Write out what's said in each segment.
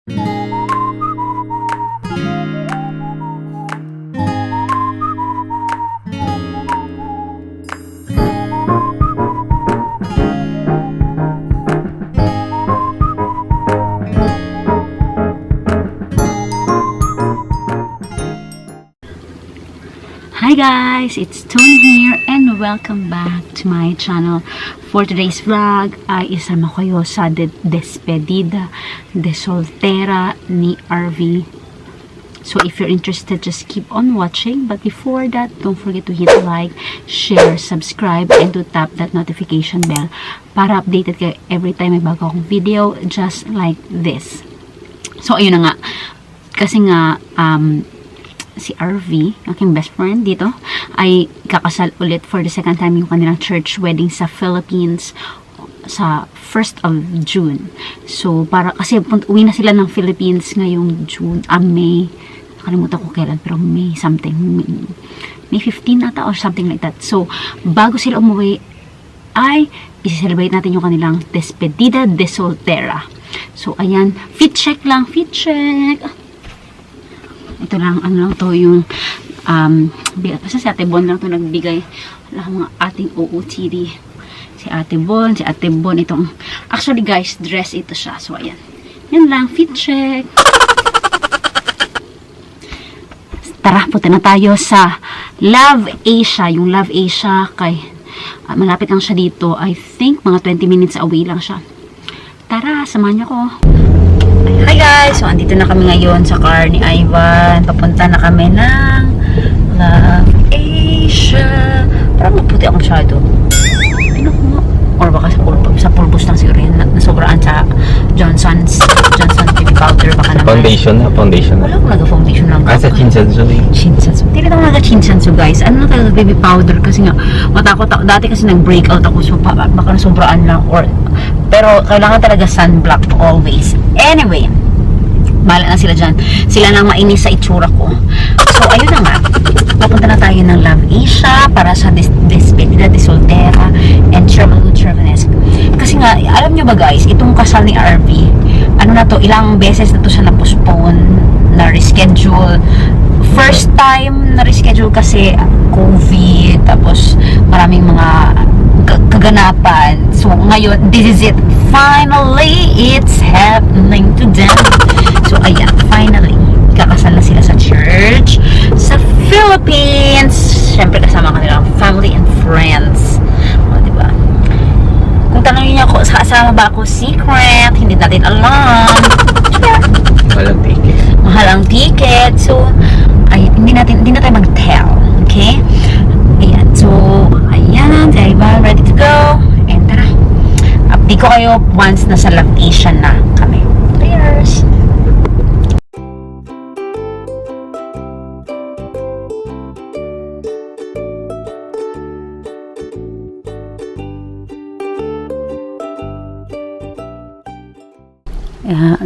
Hi guys, it's Tony here and welcome back to my channel. For today's vlog ay isama ko kayo sa despedida de soltera ni RV. So if you're interested, just keep on watching. But before that, don't forget to hit like, share, subscribe, and to tap that notification bell para updated kayo every time may bago akong video just like this. So ayun na nga, kasi nga si RV, aking best friend dito, ay kakasal ulit for the second time yung kanilang church wedding sa Philippines sa 1st of June. So, para, kasi uwi na sila ng Philippines ngayong June, May, nakalimutan ko kailan, pero May something, May 15 ata or something like that. So, bago sila umuwi, ay isi-celebrate natin yung kanilang despedida de soltera. So, ayan, fit check lang, fit check. Ito lang, ano lang to, yung basta si Ate Bon lang to nagbigay lang mga ating OOTD. Si Ate Bon, itong, actually guys, dress ito siya. So, ayan. Yan lang, fit check. Tara, punta na tayo sa Love Asia. Yung Love Asia, kay, malapit lang siya dito. I think, mga 20 minutes away lang siya. Tara, samahan niyo ko. Hi guys! So, andito na kami ngayon sa car ni Ivan. Papunta na kami ng Love Asia. Parang maputi ako masyado. Ano ko nga? Or baka sa pulbos lang siguro yun. Nasobraan sa Johnson's baby powder. Baka naman. Foundation. Wala akong naga-foundation lang. Sa Shinsansu. Hindi rin ako naga-Shinsansu guys. Ano na talaga baby powder? Kasi nga, matakot ako. Dati kasi nag-breakout ako. So, baka nasobraan lang. Pero, kailangan talaga sunblock always. Anyway, bahala na sila dyan. Sila nang mainis sa itsura ko. So, ayun na nga. Papunta na tayo ng Love Asia para sa despedida de soltera and Travelesque. Kasi nga, alam nyo ba guys, itong kasal ni RV, ano na to, ilang beses na to siya na-postpone, na-reschedule. First time na-reschedule kasi COVID, tapos maraming mga kaganapan. So, ngayon, this is it. Finally, it's happening to them. So, ayan, finally, kakasal na sila sa church sa Philippines. Siyempre, kasama kanilang family and friends. O, diba? Kung tanongin niyo ako, kasama ba ako? Secret. Hindi natin alam. Yeah. Mahal ang ticket. Mahal ang ticket. So, ay, hindi na tayo mag-tell. Okay? Ayan. So, ayan. Diba? Ready to go? And tara. Update ko kayo once nasa Love Asia na kami. Cheers!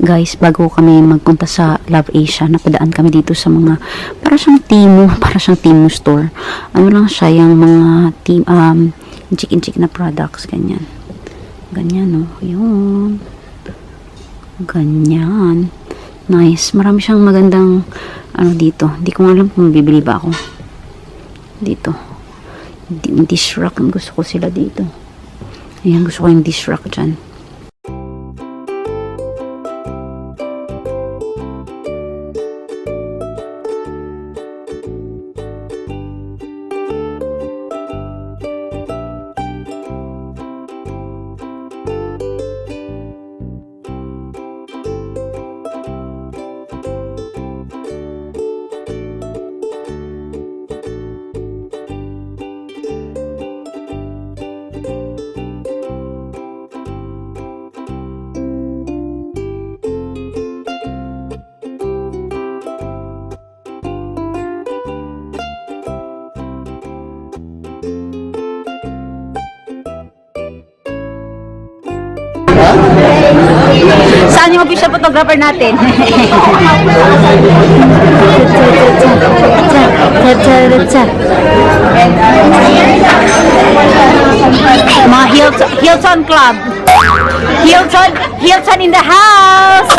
Guys, bago kami magpunta sa Love Asia, napadaan kami dito sa mga para siyang Temu store. Ano lang siya, yung mga chick na products, ganyan, no, yun, ganyan, nice, marami siyang magandang ano dito. Hindi ko alam kung bibili ba ako dito. Dish rack, gusto ko sila dito. Ayan, gusto ko yung dish rack dyan. Saan yung official photographer natin? Mga Hilton Club. Hilton in the house.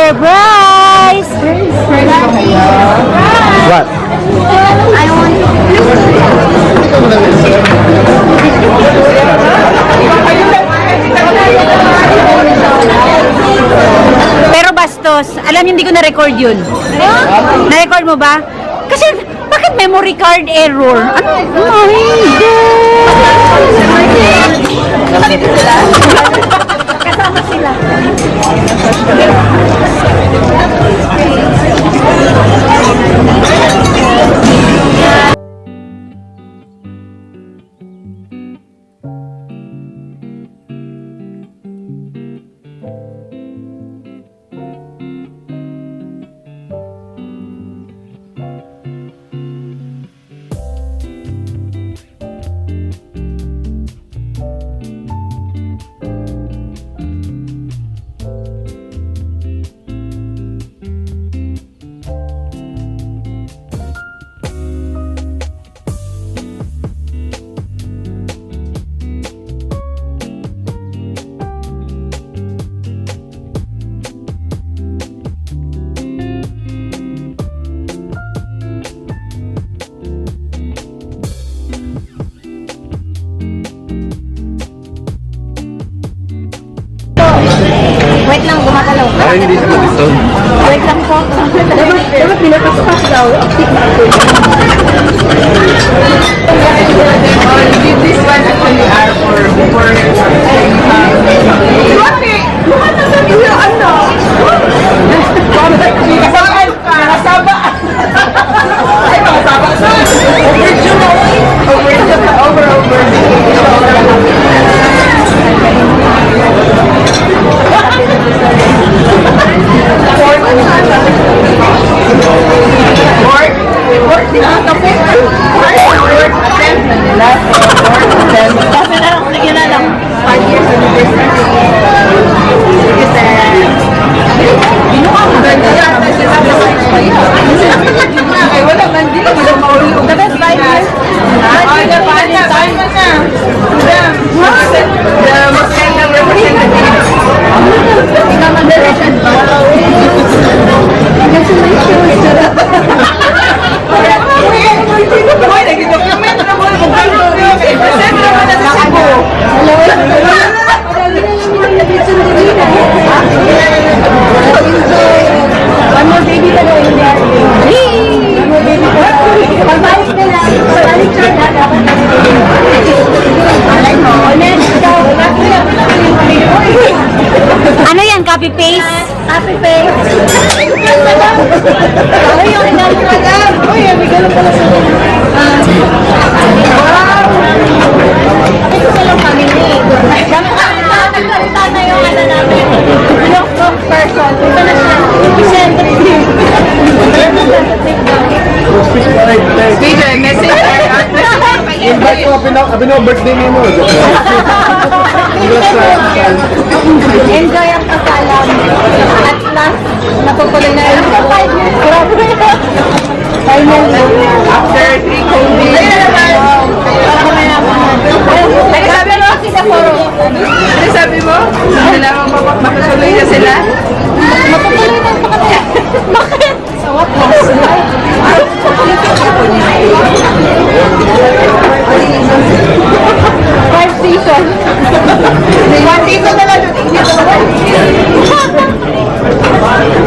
Surprise! What? I want Pero bastos, alam niyo hindi ko na-record yun. Na-record mo ba? Kasi, bakit memory card error? Ano? Kasama sila. Wait lang, gumagalaw. Parang hindi siya mag-stone. Wait lang po. Dapat pinapaspas daw. This one actually are for Ano yan? Copy paste? Copy paste. Ay, yung inalagay. Uy, may ganun pala sa ito sa lang kami ni. Nagsalita na yung ano namin. Wrong person. Ito na siya. Representative. DJ, message. Invite ko, birthday mo. Enjoy ang kasalam. At last, natutuloy na yun. Final. After 3 COVID. Nagsabi mo sila puro. Ano sabi mo? Kailangan makatuloy na sila? Matutuloy na sa kanila. Bakit? Sa what last? Five seasons. One season na lang yung English.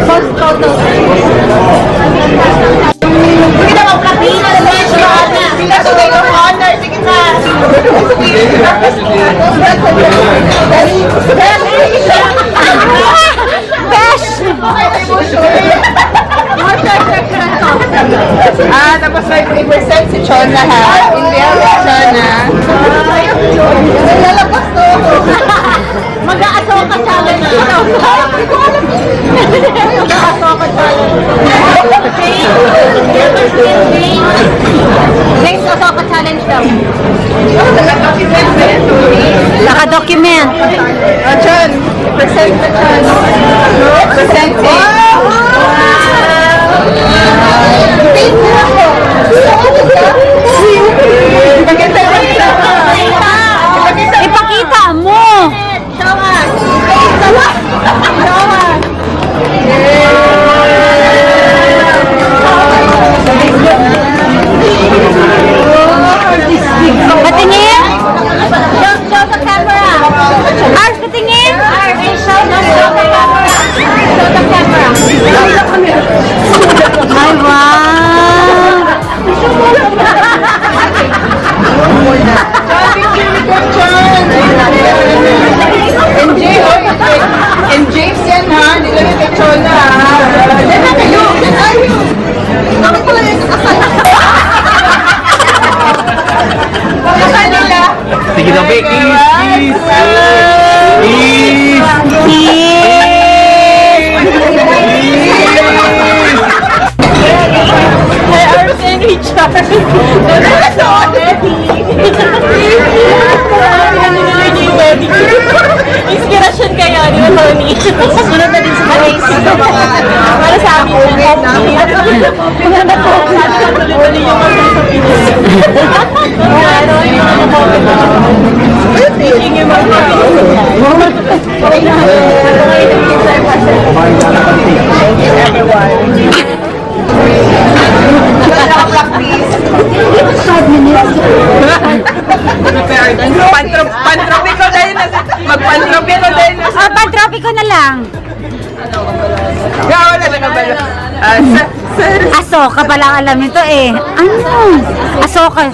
First total. Sige na, mag-kapina na ba yung shirana? Pinasugay ng honor. Sige na. Besh! Tapos may represent si Chona ha. India si Chona. Lalabas to. Mag-aasoka challenge. Mag-aasoka challenge. Next asoka challenge daw. Naka-document. Chon, present the Chon. Present Ipakita mo! Show us! Ars, patingin! Ay, wow! And James yan ha, hindi lang yung kay Chona ha. Diyan na kayo, diyan tayo. Bakit pala yung kasal? Kasal nila. Sige na, Vic. Hey, Arsen, Richard. Inspiration kayo, di ba, Tony? Sunod na din sa para sa amin yung Wala na po. Tuloy din yung mga sa Pinas. Ano, hindi na po. Teaching yung mga Pantropiko dahil na magpantropiko dahil na Ah, pantropiko na lang. wala na kabalo. Asoka pala ang alam nito eh. Ano? Asoka.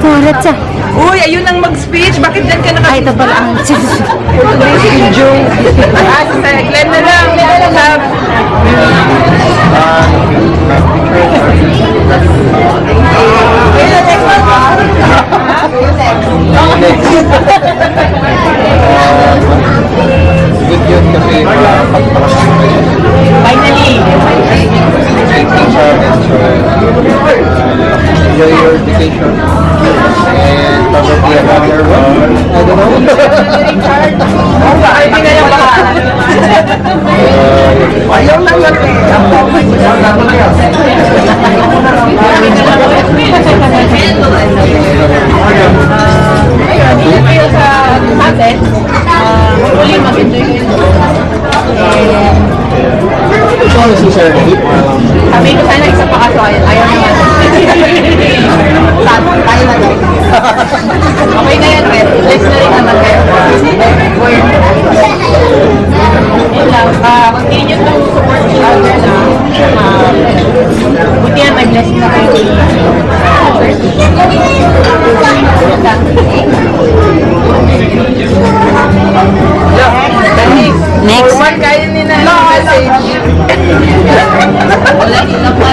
Kulat siya. Uy, ayun ang mag-speech. Bakit dyan ka Ay, ito pala ang si Glenn na lang. Good yun kasi Finally. enjoy your vacation and probably another one. I don't know. Ay, hindi na yung baka. Ayaw lang yun Ayun, kayo sa atin. Hopefully, mag-enjoy kayo. Ito ang si Sir Nick. Sabi ko sana isa pa kaso, ayaw naman. Tayo na guys. Okay na yan, Red. Bless na rin naman kayo. Yun lang. Continue to support each other na. Buti yan, may blessing na kayo. Yun lang. Next. Forward kayo nila yung message. Wala nila pa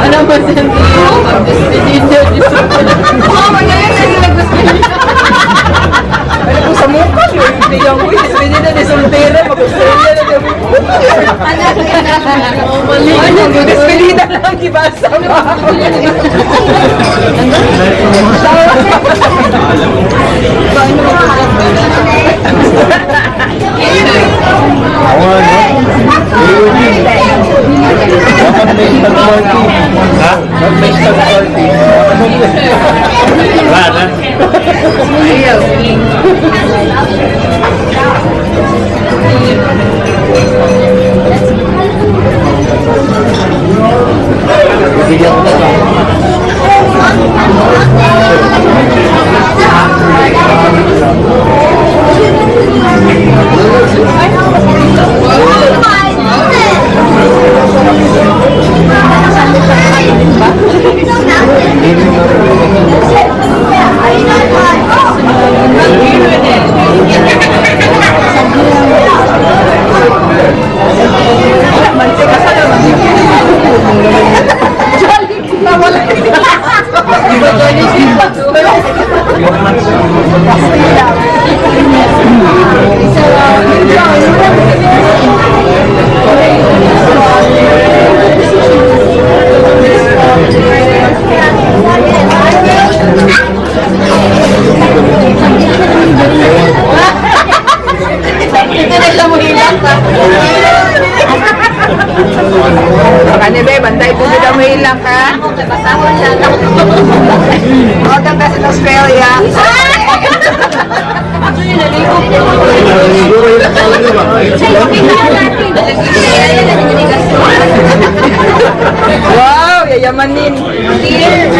Ano ba sa Ano po sa mukha? Hindi yung wish. Pwede na ni soltera. Mag-australia na yung Ano? Despedida lang. Kibasa mo. Ha? Wala na. Wow! lang ka? Ako, basahon lang. Huwag kang kasi ng Australia. Wow, yayamanin. Yes!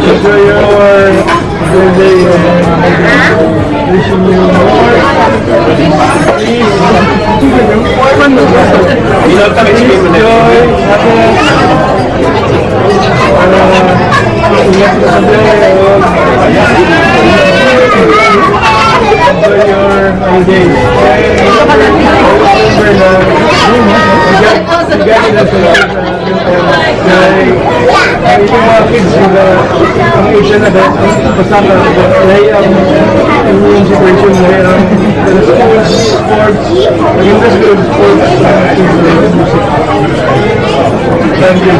Enjoy your birthday. Wishing you more. Joy, happiness. Ingat ka sa buhay. Enjoy your holiday. Ay, yung mga kids, ang Asian na ba, basta ka, dahil yung situation, dahil ang sports, maging na siguro sports, music. Thank you.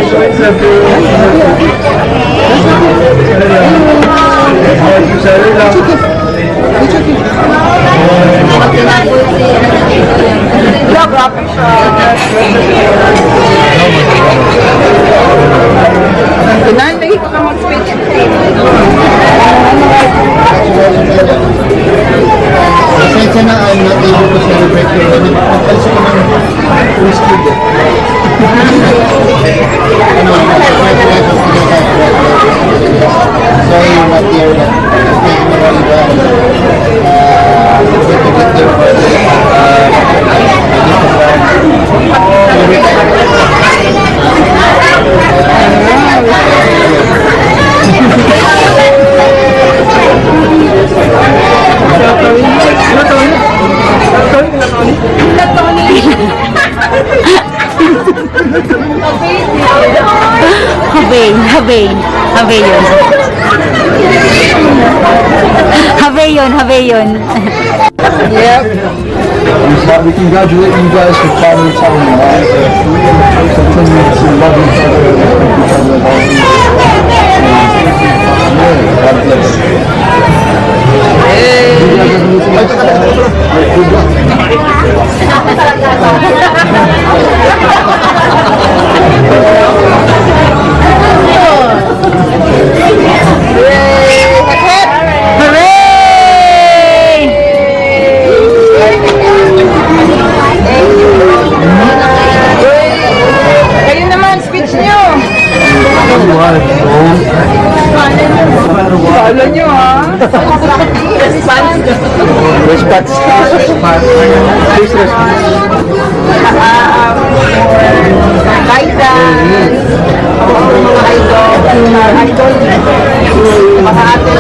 So it's a Lagi ko ka mag-speech. Pasensya na, I'm not able to celebrate your wedding. Pagkalsa ko ng whiskey. Sorry you're not here. Thank you very Haveyon. Yep. We congratulate you guys for family time, right? Continue to love each other and respect each other always. Yeah, God bless. Good luck. Kayo naman, speech nyo. Follow nyo, ha? Respect. Please respect. Guidance. Mga idol. Mga ate.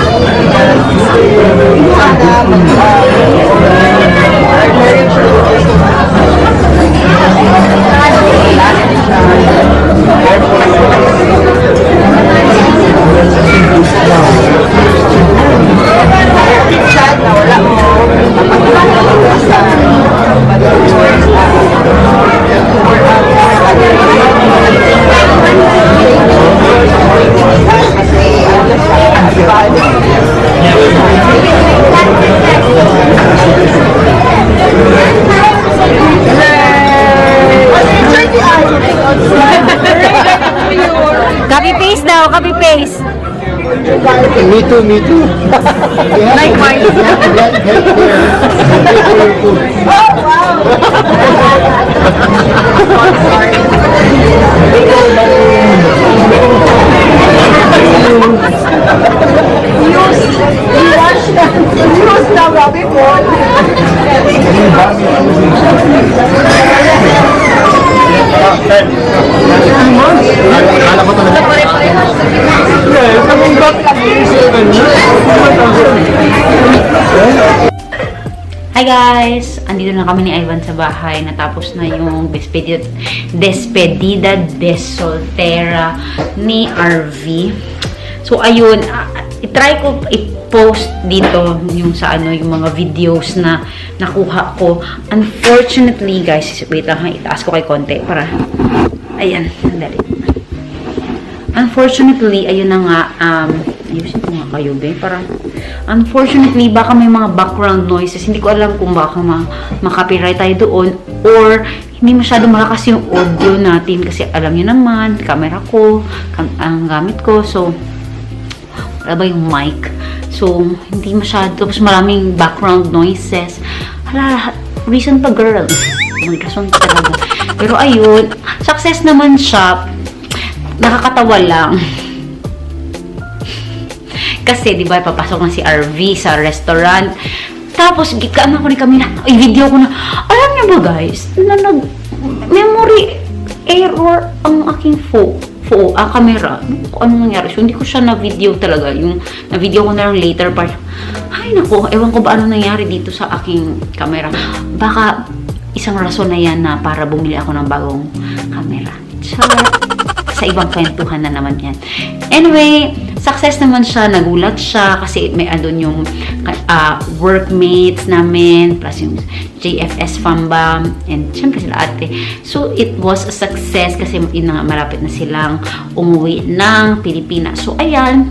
Copy-paste daw, copy-paste. Me too. Likewise. Oh, wow. Sir. Akala ko talaga. Yeah, I mean, back in 1,000. Hi guys! Andito na kami ni Ivan sa bahay. Natapos na yung Despedida de Soltera ni RV. So, ayun. I-try ko i-post dito yung sa ano, yung mga videos na nakuha ko. Unfortunately, guys, wait lang ha, itaas ko kay konti para, ayan, sandali. Unfortunately, ayun na nga, ayusin ko nga kayo, be. Parang, unfortunately, baka may mga background noises. Hindi ko alam kung baka makapiright tayo doon or hindi masyado malakas yung audio natin kasi alam niyo naman, camera ko, ang gamit ko. So, wala ba yung mic? So, hindi masyado. Tapos maraming background noises. Hala, reason pa, girl. May rason talaga. Pero ayun, success naman siya. Nakakatawa lang. Kasi, di ba, papasok na si RV sa restaurant. Tapos, gikaan ako ni Camila. Ay, video ko na. Alam niyo ba, guys, na memory error ang aking camera. Ano nangyari? So, hindi ko siya na-video talaga. Yung na-video ko na lang later part. Ay, nako. Ewan ko ba ano nangyari dito sa aking camera. Baka isang rason na yan na para bumili ako ng bagong camera. Char. Sa ibang kwentuhan na naman yan. Anyway, success naman siya. Nagulat siya kasi may andun yung workmates namin plus yung JFS Fambam and syempre sila ate. So, it was a success kasi malapit na silang umuwi ng Pilipinas. So, ayan.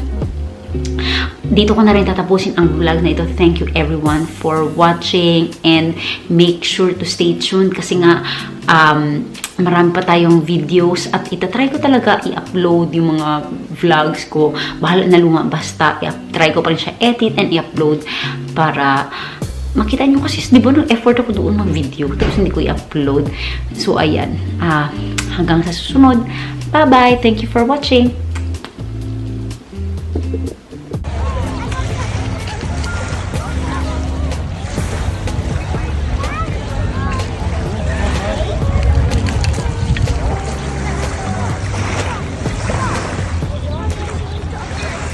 Dito ko na rin tatapusin ang vlog na ito. Thank you everyone for watching and make sure to stay tuned kasi nga marami pa tayong videos at itatry ko talaga i-upload yung mga vlogs ko. Bahala na luma, basta i-try ko pa rin siya edit and i-upload para makita nyo kasi di ba nag-effort ako doon ng video tapos hindi ko i-upload. So ayan, hanggang sa susunod. Bye bye, thank you for watching.